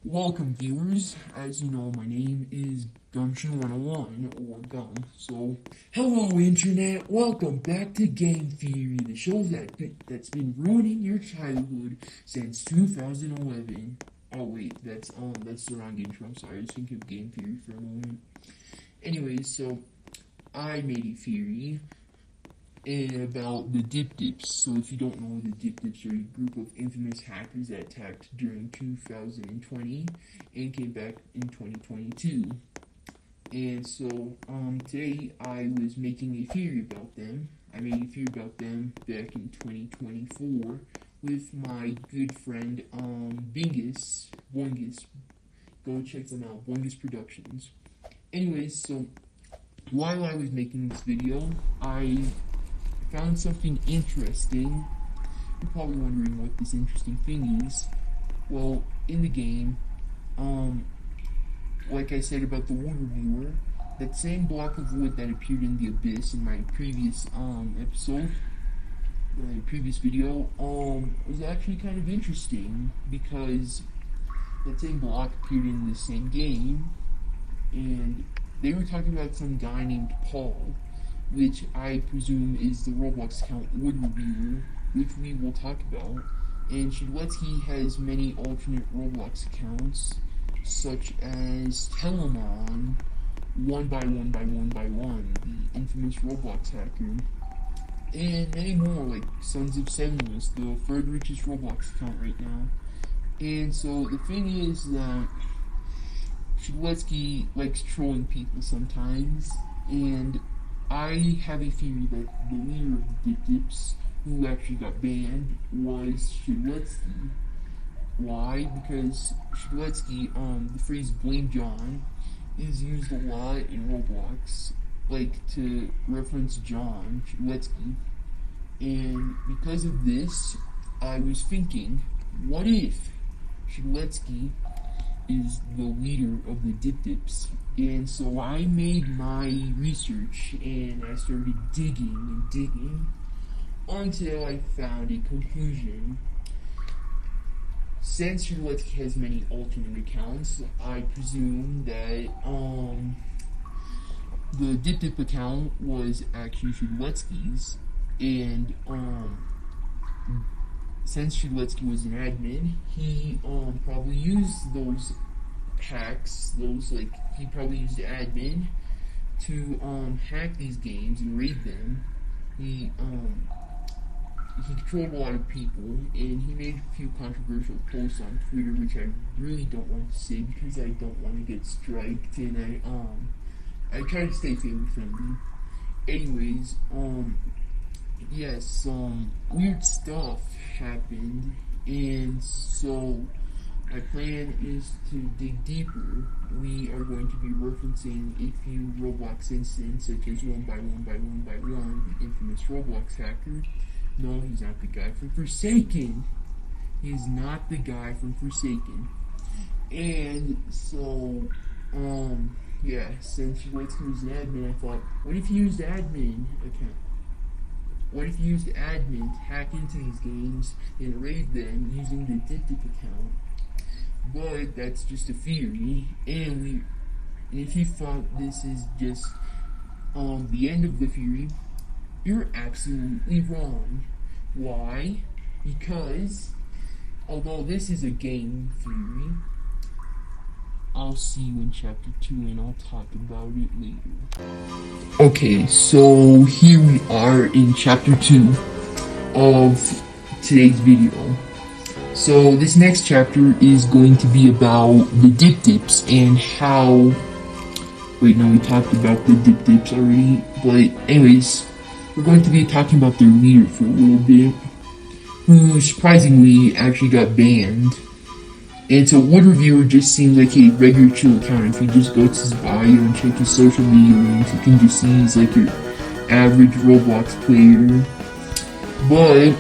Welcome viewers, as you know my name is Gumshoe101 or Gum, so hello internet, welcome back to Game Theory, the show that's been ruining your childhood since 2011. Oh wait, that's the wrong intro, I'm sorry, I was thinking of Game Theory for a moment. Anyways, so I made a theory about the Dip Dips. So if you don't know, the Dip Dips are a group of infamous hackers that attacked during 2020 and came back in 2022. And so today I was making a theory about them. I made a theory about them back in 2024 with my good friend Boingus. Go check them out, Boingus Productions. Anyways, so while I was making this video, I found something interesting. You're probably wondering what this interesting thing is. Well, in the game, like I said about the wood reviewer, that same block of wood that appeared in the abyss in my previous previous video, was actually kind of interesting because that same block appeared in the same game, and they were talking about some guy named Paul, which I presume is the Roblox account Wood Reviewer, which we will talk about. And Shedletsky has many alternate Roblox accounts, such as Telemon, 1x1x1x1, the infamous Roblox hacker, and many more, like Sons of Sevenless, the third richest Roblox account right now. And so the thing is that Shedletsky likes trolling people sometimes, and I have a theory that the leader of the Dip Dips, who actually got banned, was Shedletsky. Why? Because Shedletsky, the phrase "blame John" is used a lot in Roblox, like to reference John Shedletsky. And because of this, I was thinking, what if Shedletsky is the leader of the Dip Dips? And so I made my research and I started digging until I found a conclusion. Since Shedletsky has many alternate accounts, I presume that the Dip Dip account was actually Shedletsky's, and since Shedletsky was an admin, he probably used those hacks, he probably used admin to hack these games and raid them. He controlled a lot of people, and he made a few controversial posts on Twitter, which I really don't want to say because I don't want to get striked, and I try to stay family friendly. Anyways, yes, weird stuff happened, and so my plan is to dig deeper. We are going to be referencing a few Roblox incidents, such as 1x1x1x1, the infamous Roblox hacker. No, he's not the guy from Forsaken. He is not the guy from Forsaken. And so, yeah, since Shedletsky was an admin, I thought, what if he used admin account? What if you used admin to hack into these games and raid them using the Dip Dip account? But that's just a theory, and if you thought this is just the end of the theory, you're absolutely wrong. Why? Because although this is a game theory, I'll see you in chapter 2 and I'll talk about it later. Okay, so here we are in chapter 2 of today's video. So this next chapter is going to be about the Dip Dips and how... Wait, no, we talked about the Dip Dips already, but anyways, we're going to be talking about their leader for a little bit, who surprisingly actually got banned. And so Wood Reviewer just seems like a regular chill account. If you just go to his bio and check his social media links, you can just see he's like your average Roblox player. But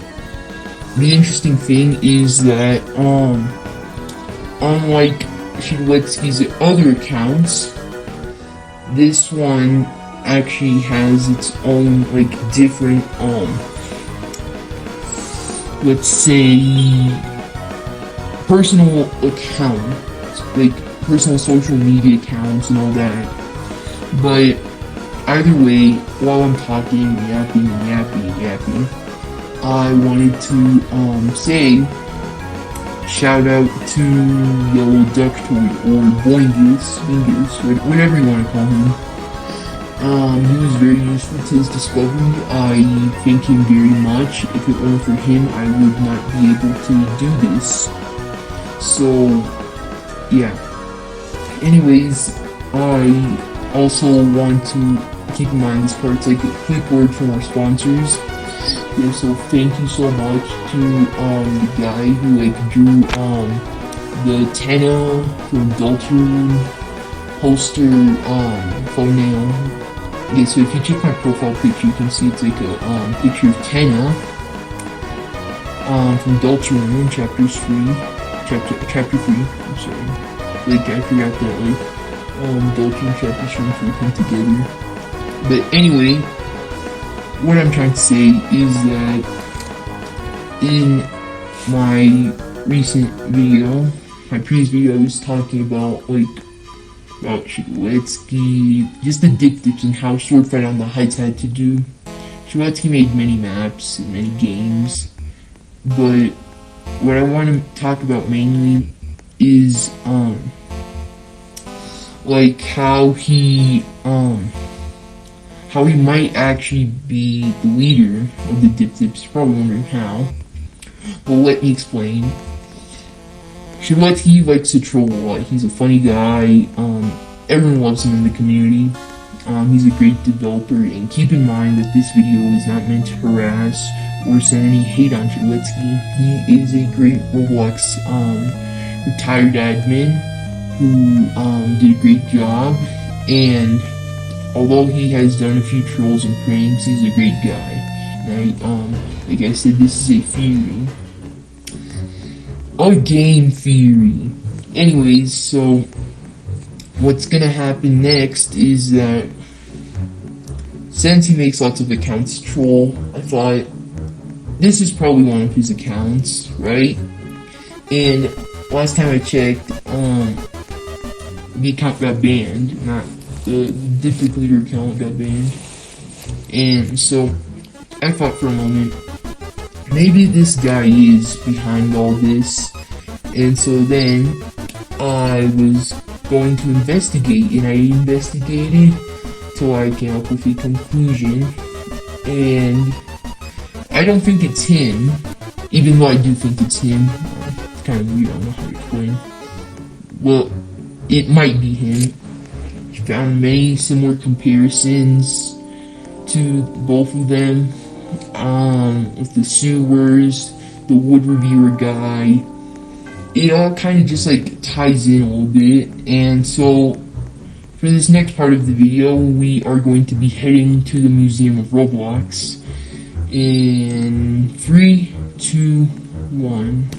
the interesting thing is that, unlike Shedletsky's other accounts, this one actually has its own, like, different, let's say, personal account like personal social media accounts and all that. But either way, while I'm talking, yapping, I wanted to say shout out to Yellow Duck Toy or Boingus, Fingers, whatever you want to call him. He was very useful to his discovery. I thank him very much. If it weren't for him, I would not be able to do this. So, yeah. Anyways, I also want to keep in mind this part's like a quick word from our sponsors. Yeah, so thank you so much to the guy who like drew the Tenna from Deltarune poster thumbnail. Yeah, so if you check my profile picture, you can see it's like a picture of Tenna from Deltarune, chapter 3. I'm sorry. Like I forgot that like Deltarune chapters 3 and 4 come together. But anyway, what I'm trying to say is that in my recent video, my previous video, I was talking about Shedletsky, just the dip dips and how Sword Fight on the Heights had to do. Shedletsky made many maps and many games, but what I want to talk about mainly is like how he might actually be the leader of the dip dips. You're probably wondering how. Well, let me explain. Shedletsky likes to troll a lot. He's a funny guy. Everyone loves him in the community. He's a great developer, and keep in mind that this video is not meant to harass or send any hate on Shedletsky. He is a great Roblox retired admin who did a great job, and although he has done a few trolls and pranks, he's a great guy. Right? Like I said, this is a theory. A game theory. Anyways, so what's gonna happen next is that since he makes lots of accounts to troll, I thought this is probably one of his accounts, right? And last time I checked, the account got banned, not the District Leader account got banned. And so I thought for a moment, maybe this guy is behind all this. And so then I was going to investigate, and I investigated till I came up with a conclusion. And I don't think it's him, even though I do think it's him. It's kind of weird, I don't know how to explain. Well, it might be him. I found many similar comparisons to both of them. With the sewers, the wood reviewer guy, it all kind of just like ties in a little bit. And so for this next part of the video, we are going to be heading to the Museum of Roblox in 3, 2, 1.